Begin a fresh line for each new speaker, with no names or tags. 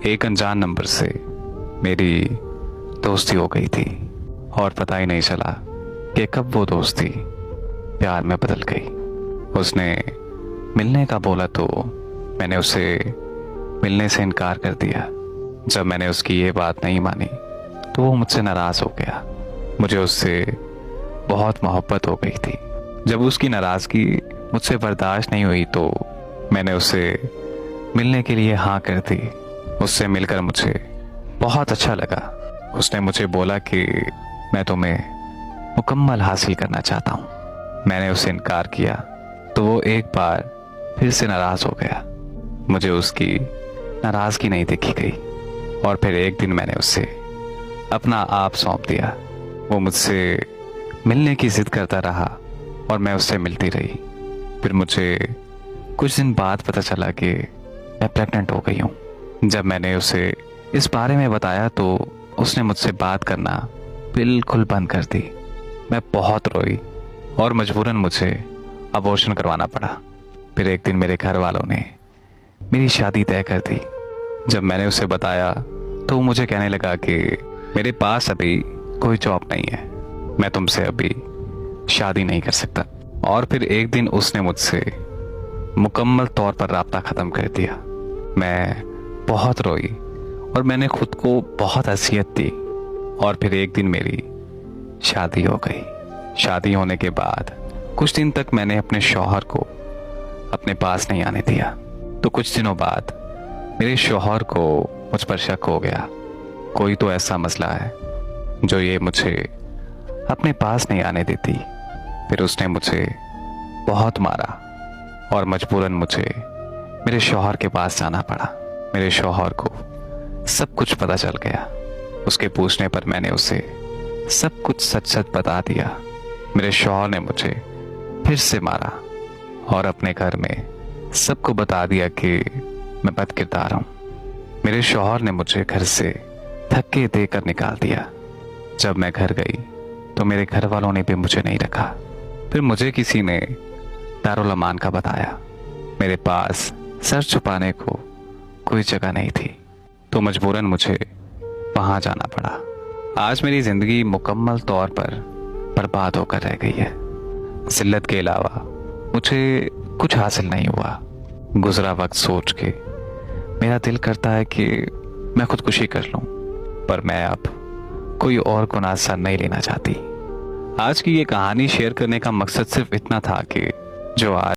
एक अनजान नंबर से मेरी दोस्ती हो गई थी और पता ही नहीं चला कि कब वो दोस्ती प्यार में बदल गई। उसने मिलने का बोला तो मैंने उसे मिलने से इनकार कर दिया। जब मैंने उसकी ये बात नहीं मानी तो वो मुझसे नाराज़ हो गया। मुझे उससे बहुत मोहब्बत हो गई थी। जब उसकी नाराज़गी मुझसे बर्दाश्त नहीं हुई तो मैंने उसे मिलने के लिए हाँ कर दी। उससे मिलकर मुझे बहुत अच्छा लगा। उसने मुझे बोला कि मैं तुम्हें मुकम्मल हासिल करना चाहता हूँ। मैंने उसे इनकार किया तो वो एक बार फिर से नाराज़ हो गया। मुझे उसकी नाराज़गी नहीं देखी गई और फिर एक दिन मैंने उसे अपना आप सौंप दिया। वो मुझसे मिलने की जिद करता रहा और मैं उससे मिलती रही। फिर मुझे कुछ दिन बाद पता चला कि मैं प्रेग्नेंट हो गई हूँ। जब मैंने उसे इस बारे में बताया तो उसने मुझसे बात करना बिल्कुल बंद कर दी। मैं बहुत रोई और मजबूरन मुझे अबॉर्शन करवाना पड़ा। फिर एक दिन मेरे घर वालों ने मेरी शादी तय कर दी। जब मैंने उसे बताया तो वो मुझे कहने लगा कि मेरे पास अभी कोई जॉब नहीं है, मैं तुमसे अभी शादी नहीं कर सकता। और फिर एक दिन उसने मुझसे मुकम्मल तौर पर राब्ता ख़त्म कर दिया। मैं बहुत रोई और मैंने खुद को बहुत अज़ियत दी। और फिर एक दिन मेरी शादी हो गई। शादी होने के बाद कुछ दिन तक मैंने अपने शौहर को अपने पास नहीं आने दिया। तो कुछ दिनों बाद मेरे शौहर को मुझ पर शक हो गया। कोई तो ऐसा मसला है जो ये मुझे अपने पास नहीं आने देती। फिर उसने मुझे बहुत मारा और मजबूरन मुझे मेरे शौहर के पास जाना पड़ा। मेरे शौहर को सब कुछ पता चल गया। उसके पूछने पर मैंने उसे सब कुछ सच सच बता दिया। मेरे शौहर ने मुझे फिर से मारा और अपने घर में सबको बता दिया कि मैं बदकिरदार हूँ। मेरे शौहर ने मुझे घर से धक्के देकर निकाल दिया। जब मैं घर गई तो मेरे घर वालों ने भी मुझे नहीं रखा। फिर मुझे किसी ने दारुल अमान का बताया। मेरे पास सर छुपाने को कोई जगह नहीं थी तो मजबूरन मुझे वहां जाना पड़ा। आज मेरी जिंदगी मुकम्मल तौर पर बर्बाद होकर रह गई है। जिल्लत के अलावा मुझे कुछ हासिल नहीं हुआ। गुजरा वक्त सोच के मेरा दिल करता है कि मैं खुदकुशी कर लूं, पर मैं अब कोई और गुनाह सर नहीं लेना चाहती। आज की ये कहानी शेयर करने का मकसद सिर्फ इतना था कि जो आज